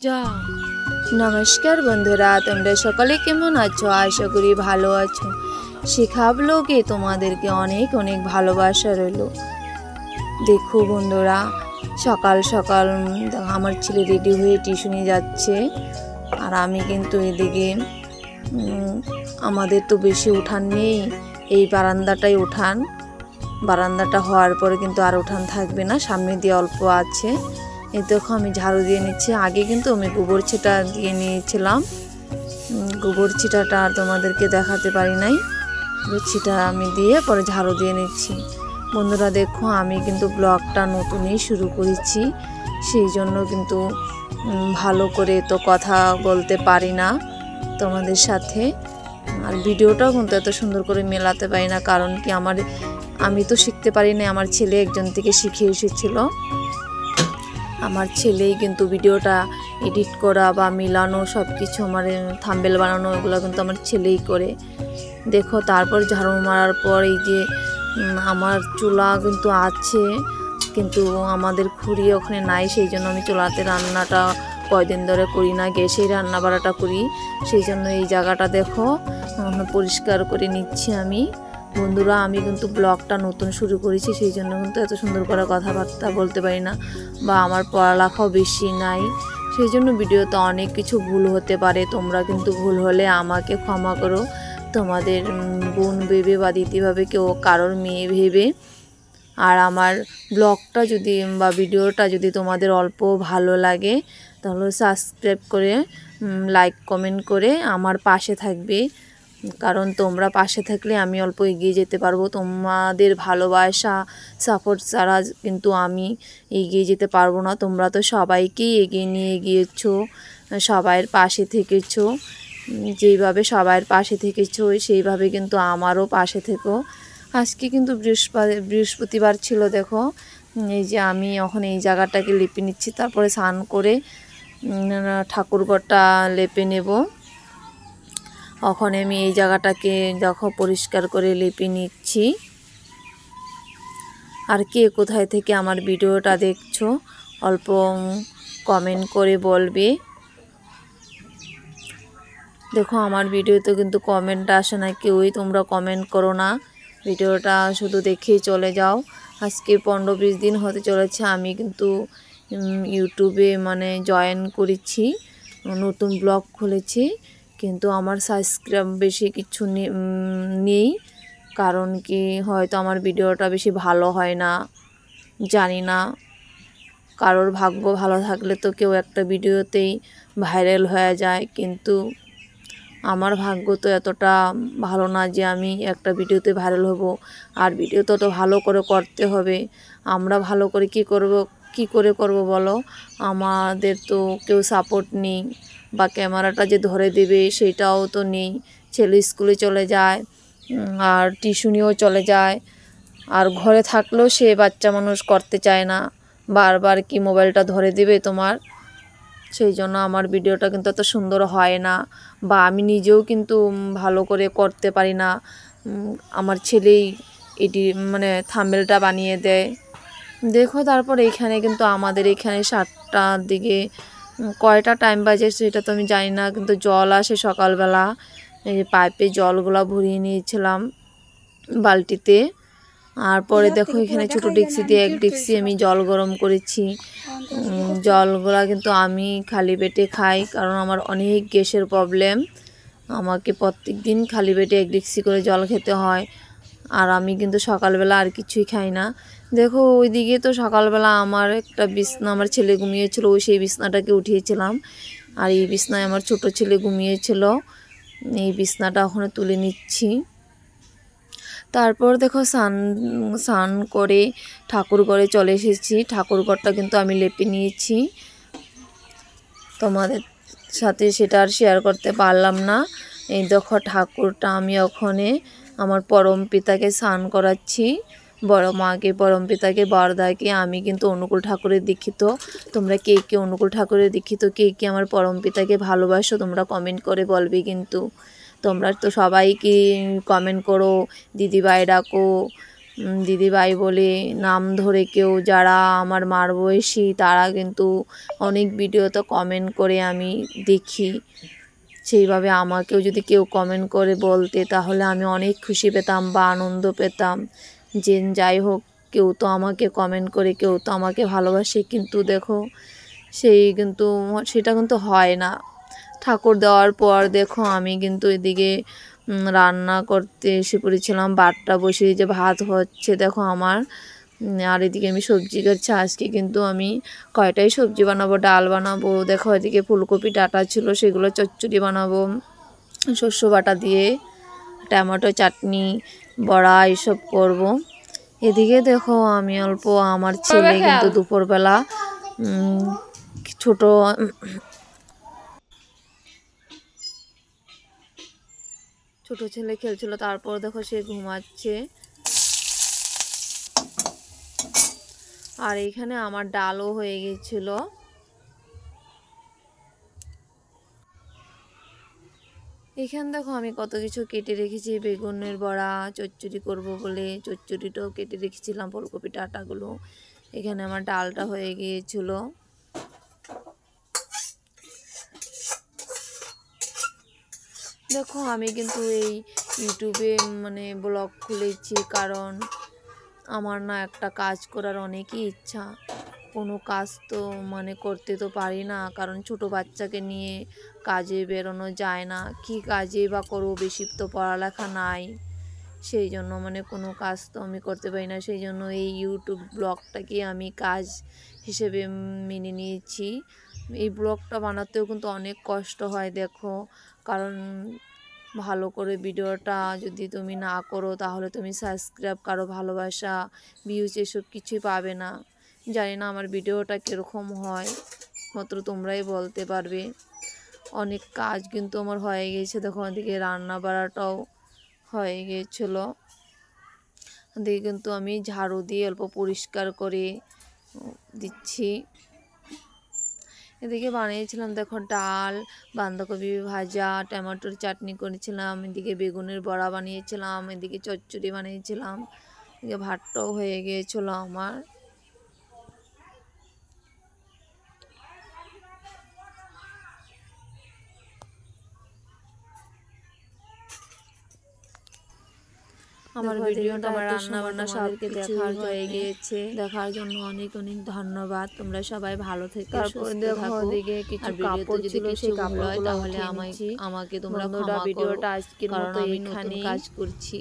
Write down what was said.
যা নমস্কার বন্ধুরা, তোমরা সকলে কেমন আছো? আশা করি ভালো আছো। শিখা ব্লগে তোমাদেরকে অনেক অনেক ভালোবাসা রইল। দেখো বন্ধুরা, সকাল সকাল আমার ছেলে রেডি হয়ে টিউশনে যাচ্ছে, আর আমি কিন্তু এদিকে আমাদের তো বেশি উঠান নেই, এই বারান্দাটাই উঠান। বারান্দাটা হওয়ার পরে কিন্তু আর উঠান থাকবে না, সামনে দিয়ে অল্প আছে। এই দেখো আমি ঝাড়ু দিয়ে নিচ্ছি। আগে কিন্তু আমি গোবর ছিটা দিয়ে নিয়েছিলাম, গোবর ছিটাটা আর তোমাদেরকে দেখাতে পারি নাই। ছিটা আমি দিয়ে পরে ঝাড়ু দিয়ে নিচ্ছি। বন্ধুরা দেখো, আমি কিন্তু ব্লগটা নতুনই শুরু করেছি, সেই জন্য কিন্তু ভালো করে তো কথা বলতে পারি না তোমাদের সাথে, আর ভিডিওটাও কিন্তু এত সুন্দর করে মেলাতে পারি না। কারণ কি, আমি তো শিখতে পারি না, আমার ছেলে একজন থেকে শিখে এসেছিল। আমার ছেলেই কিন্তু ভিডিওটা এডিট করা বা মিলানো সব কিছু, আমার থাম্বনেল বানানো, এগুলো কিন্তু আমার ছেলেই করে। দেখো, তারপর ঝাড়ু মারার পর এই যে আমার চুলা কিন্তু আছে, কিন্তু আমাদের খুঁড়ি ওখানে নাই, সেই জন্য আমি চুলাতে রান্নাটা কয়দিন ধরে করি না, গ্যাসেই রান্না বাড়াটা করি। সেই জন্য এই জায়গাটা দেখো পরিষ্কার করে নিচ্ছি আমি। বন্ধুরা, আমি কিন্তু ব্লগটা নতুন শুরু করেছি, সেই জন্য কিন্তু এত সুন্দর করে কথাবার্তা বলতে পারি না, বা আমার পড়ালেখাও বেশি নাই, সেই জন্য ভিডিওতে অনেক কিছু ভুল হতে পারে। তোমরা কিন্তু ভুল হলে আমাকে ক্ষমা করো, তোমাদের বোন ভেবে বা দিদিভাবে, কেউ কারোর মেয়ে ভেবে। আর আমার ব্লগটা যদি বা ভিডিওটা যদি তোমাদের অল্প ভালো লাগে, তাহলে সাবস্ক্রাইব করে লাইক কমেন্ট করে আমার পাশে থাকবে। কারণ তোমরা পাশে থাকলে আমি অল্প এগিয়ে যেতে পারবো। তোমাদের ভালোবাসা সাপোর্ট ছাড়া কিন্তু আমি এগিয়ে যেতে পারবো না। তোমরা তো সবাইকেই এগিয়ে নিয়ে গিয়েছো, সবাইয়ের পাশে থেকেছো। যেইভাবে সবাইয়ের পাশে থেকেছো, সেইভাবে কিন্তু আমারও পাশে থেকো। আজকে কিন্তু বৃহস্পতিবার ছিল। দেখো, এই যে আমি এখন এই জায়গাটাকে লেপে নিচ্ছি, তারপরে স্নান করে ঠাকুরঘরটা লেপে নেব। এখন আমি এই জায়গাটাকে দেখো পরিষ্কার করে লেপে নিচ্ছি। আর কে কোথায় থেকে আমার ভিডিওটা দেখছো অল্প কমেন্ট করে বলবে। দেখো, আমার ভিডিওতে কিন্তু কমেন্ট আসে না, কেউই তোমরা কমেন্ট করো না, ভিডিওটা শুধু দেখেই চলে যাও। আজকে 15-20 দিন হতে চলেছে আমি কিন্তু ইউটিউবে জয়েন করেছি, নতুন ব্লগ খুলেছি, কিন্তু আমার সাবস্ক্রাইব বেশি কিছু নেই। কারণ কি, হয়তো আমার ভিডিওটা বেশি ভালো হয় না, জানি না। কারোর ভাগ্য ভালো থাকলে তো কেউ একটা ভিডিওতেই ভাইরাল হয়ে যায়, কিন্তু আমার ভাগ্য তো এতটা ভালো না যে আমি একটা ভিডিওতে ভাইরাল হব। আর ভিডিও তো ভালো করে করতে হবে। আমরা ভালো করে কি করে করব বলো? আমাদের তো কেউ সাপোর্ট নেই, বা ক্যামেরাটা যে ধরে দেবে সেটাও তো নেই। ছেলে স্কুলে চলে যায়, আর টিউশনিও চলে যায়, আর ঘরে থাকলেও সে বাচ্চা মানুষ করতে চায় না, বারবার কি মোবাইলটা ধরে দেবে তোমার। সেই জন্য আমার ভিডিওটা কিন্তু এত সুন্দর হয় না, বা আমি নিজেও কিন্তু ভালো করে করতে পারি না। আমার ছেলেই এটি থাম্বনেলটা বানিয়ে দেয়। দেখো, তারপর এইখানে কিন্তু আমাদের এখানে 7টার দিকে, কয়টা টাইম বাজে সেটা তো আমি জানি না, কিন্তু জল আসে সকালবেলা। এই পাইপে জলগুলো ভরিয়ে নিয়েছিলাম বালতিতে। আর পরে দেখো, এখানে ছোটো ডেকচি দিয়ে 1 ডেকচি আমি জল গরম করেছি। জলগুলা কিন্তু আমি খালি পেটে খাই, কারণ আমার অনেক গ্যাসের প্রবলেম। আমাকে প্রত্যেক দিন খালি পেটে 1 ডেকচি করে জল খেতে হয়, আর আমি কিন্তু সকালবেলা আর কিছুই খাই না। দেখো, ওইদিকে তো সকালবেলা আমার একটা বিছনা, আমার ছেলে ঘুমিয়েছিল, সেই বিছনাটাকে উঠিয়েছিলাম, আর এই বিছনায় আমার ছোট ছেলে ঘুমিয়েছিল। এই বিছনাটা ওখানে তুলে নিচ্ছি। তারপর দেখো, স্নান করে ঠাকুর ঘরে চলে এসেছি। ঠাকুর ঘরটা কিন্তু আমি লেপে নিয়েছি, তোমাদের সাথে সেটা আর শেয়ার করতে পারলাম না। এই দেখো, ঠাকুরটা আমি ওখানে আমার পরম পিতাকে স্নান করাচ্ছি, বড় মাকে, পরম পিতাকে, বড়দাকে। আমি কিন্তু অনুকূল ঠাকুরের দীক্ষিত। তোমরা কে কে অনুকূল ঠাকুরের দীক্ষিত, কে কে আমার পরম পিতাকে ভালোবাসো, তোমরা কমেন্ট করে বলবে। কিন্তু তোমরা তো সবাই কি কমেন্ট করো, দিদিভাই ডাকো, দিদিভাই বলে নাম ধরে কেউ যারা আমার মার বয়সী তারা কিন্তু অনেক ভিডিওতে কমেন্ট করে আমি দেখি। সেইভাবে আমাকেও যদি কেউ কমেন্ট করে বলতে তাহলে আমি অনেক খুশি পেতাম বা আনন্দ পেতাম যে যাই হোক কেউ তো আমাকে কমেন্ট করে, কেউ তো আমাকে ভালোবাসে। কিন্তু দেখো সেটা কিন্তু হয় না। ঠাকুর দেওয়ার পর দেখো আমি কিন্তু এদিকে রান্না করতে এসে পড়েছিলাম। ভাতটা বসিয়ে যে ভাত হচ্ছে দেখো আমার, আর এদিকে আমি সবজি কাটছি। আজকে কিন্তু আমি কয়টাই সবজি বানাবো, ডাল বানাবো, দেখো এদিকে ফুলকপি ডাটা ছিল সেগুলো চচ্চড়ি বানাবো শস্য বাটা দিয়ে, টমেটো চাটনি, বড়া এইসব করব। এদিকে দেখো আমি অল্প আমার ছেলে কিন্তু দুপুরবেলা ছোট ছেলে খেলছিল, তারপর দেখো সে ঘুমাচ্ছে। আর এখানে আমার ডালও হয়ে গেছিল। এখানে দেখো আমি কত কিছু কেটে রেখেছি, বেগুনের বড়া চচ্চড়ি করব বলে চচ্চড়িটাও কেটে রেখেছিলাম, ফুলকপি ডাঁটাগুলো। এখানে আমার ডালটা হয়ে গিয়েছিল। দেখো আমি কিন্তু এই ইউটিউবে ব্লগ খুলেছি, কারণ আমার না একটা কাজ করার অনেকই ইচ্ছা। কোনো কাজ তো করতে তো পারি না, কারণ ছোট বাচ্চাকে নিয়ে কাজে বেরোনো যায় না। কি কাজে বা করবো, বেশি তো পড়ালেখা নাই, সেই জন্য কোনো কাজ তো আমি করতে পারি না। সেই জন্য এই ইউটিউব ব্লগটাকে আমি কাজ হিসেবে মেনে নিয়েছি। এই ব্লগটা বানাতেও কিন্তু অনেক কষ্ট হয় দেখো, কারণ ভালো করে ভিডিওটা যদি তুমি না করো তাহলে তুমি সাবস্ক্রাইব, কারো ভালোবাসা, ভিউজ এসব কিছুই পাবে না। জানি না আমার ভিডিওটা কীরকম হয়, মাত্র তোমরাই বলতে পারবে। অনেক কাজ কিন্তু আমার হয়ে গেছে। দেখো ওদিকে রান্না বাড়াটাও হয়ে গিয়েছিল। ওদিকে কিন্তু আমি ঝাড়ু দিয়ে অল্প পরিষ্কার করে দিচ্ছি। এদিকে বানিয়েছিলাম দেখো ডাল, বাঁধাকপি ভাজা, টমেটোর চাটনি করেছিলাম, এদিকে বেগুনের বড়া বানিয়েছিলাম, এদিকে চচ্চড়ি বানিয়েছিলাম, এদিকে ভাতটাও হয়ে গিয়েছিল আমার। আমার ভিডিওটা আমার রান্না বান্না সবকে দেখার হয়ে গিয়েছে। দেখার জন্য অনেক অনেক ধন্যবাদ। তোমরা সবাই ভালো থেকে সুস্থ থাকো। ওদিকে কিছু কাপড় যদি কিছু ভালো হয় তাহলে আমাকে তোমরা ক্ষমা করো, ভিডিওটা আজকের মতো এখানে কাজ করছি।